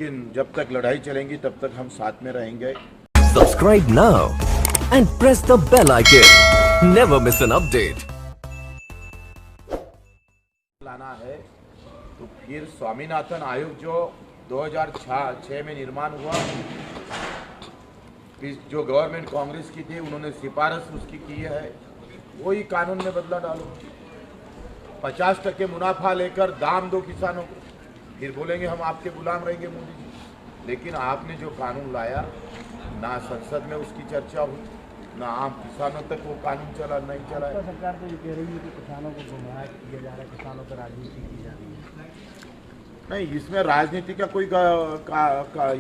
लेकिन जब तक लड़ाई चलेंगी तब तक हम साथ में रहेंगे। Subscribe now and press the bell icon. Never miss an update. लाना है तो फिर स्वामीनाथन आयोग जो 2006 में निर्माण हुआ, जो गवर्नमेंट कांग्रेस की थी, उन्होंने सिफारिश उसकी की है, वही कानून में बदला डालो। 50% मुनाफा लेकर दाम दो किसानों को, फिर बोलेंगे हम आपके गुलाम रहेंगे मोदी जी। लेकिन आपने जो कानून लाया, ना संसद में उसकी चर्चा हुई, ना आम किसानों तक वो कानून चला, नहीं चला। तो सरकार तो ये कह रही है कि किसानों को गुमराह किया जा रहा है, किसानों पर राजनीति की जा रही है। नहीं, इसमें राजनीति का कोई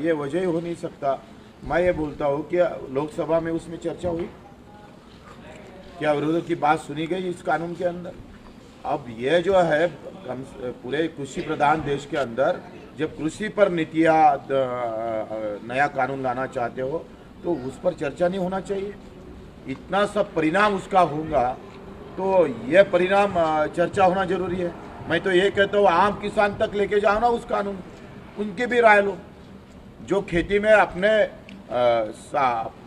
ये वजह ही हो नहीं सकता। मैं ये बोलता हूँ कि लोकसभा में उसमें चर्चा हुई, क्या विरोधियों की बात सुनी गई इस कानून के अंदर? अब ये जो है पूरे कृषि प्रधान देश के अंदर जब कृषि पर नीतियाँ नया कानून लाना चाहते हो तो उस पर चर्चा नहीं होना चाहिए। इतना सब परिणाम उसका होगा तो ये परिणाम चर्चा होना जरूरी है। मैं तो ये कहता हूँ आम किसान तक लेके जाओ ना उस कानून, उनकी भी राय लो। जो खेती में अपने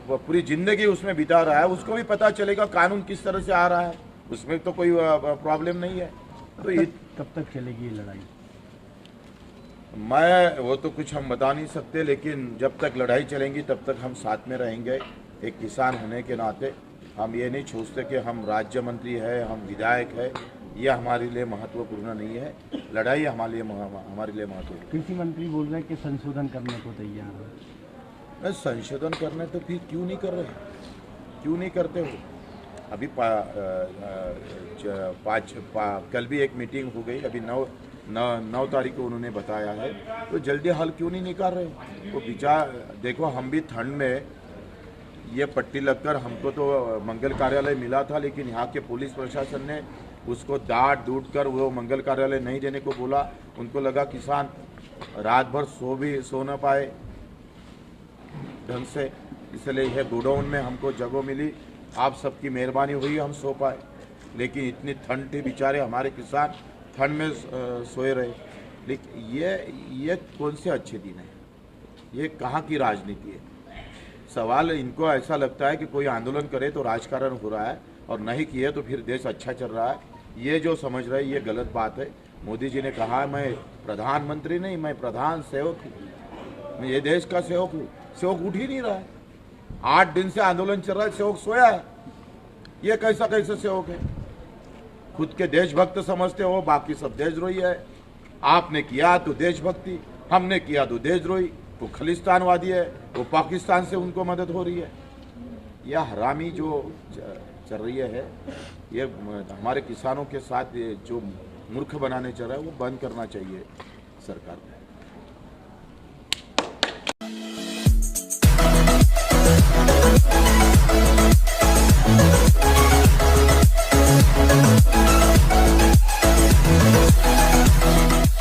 पूरी जिंदगी उसमें बिता रहा है, उसको भी पता चलेगा कानून किस तरह से आ रहा है, उसमें तो कोई प्रॉब्लम नहीं है। तो ये कब तक चलेगी ये लड़ाई? मैं वो तो कुछ हम बता नहीं सकते, लेकिन जब तक लड़ाई चलेंगी तब तक हम साथ में रहेंगे। एक किसान होने के नाते हम ये नहीं सोचते कि हम राज्य मंत्री है, हम विधायक है, ये हमारे लिए महत्वपूर्ण नहीं है। लड़ाई हमारे लिए महत्वपूर्ण। कृषि मंत्री बोल रहे हैं कि संशोधन करने को तैयार है। संशोधन करने तो फिर क्यों नहीं कर रहे, क्यों नहीं करते हो? अभी कल भी एक मीटिंग हो गई, अभी 9 तारीख को उन्होंने बताया है, तो जल्दी हल क्यों नहीं निकाल रहे? वो विचार देखो, हम भी ठंड में ये पट्टी लगकर, हमको तो मंगल कार्यालय मिला था, लेकिन यहाँ के पुलिस प्रशासन ने उसको डांट डूट कर वो मंगल कार्यालय नहीं देने को बोला। उनको लगा किसान रात भर सो न पाए ढंग से, इसलिए यह गोडाउन में हमको जगह मिली, आप सबकी मेहरबानी हुई, हम सो पाए। लेकिन इतनी ठंड थी, बेचारे हमारे किसान ठंड में सोए रहे। लेकिन ये कौन से अच्छे दिन है? ये कहाँ की राजनीति है? सवाल इनको ऐसा लगता है कि कोई आंदोलन करे तो राजकारण हो रहा है, और नहीं किए तो फिर देश अच्छा चल रहा है। ये जो समझ रहे हैं ये गलत बात है। मोदी जी ने कहा मैं प्रधानमंत्री नहीं, मैं प्रधान सेवक हूँ, मैं ये देश का सेवक हूँ। सेवक उठ ही नहीं रहा है, 8 दिन से आंदोलन चल रहा है, सेवक सोया है। ये कैसा सेवक है? खुद के देशभक्त समझते हो, बाकी सब देशद्रोही है। आपने किया तो देशभक्ति, हमने किया तो देशद्रोही। वो खलिस्तानवादी है, वो पाकिस्तान से उनको मदद हो रही है। यह हरामी जो चल रही है, ये हमारे किसानों के साथ जो मूर्ख बनाने चल रहा है, वो बंद करना चाहिए सरकार को।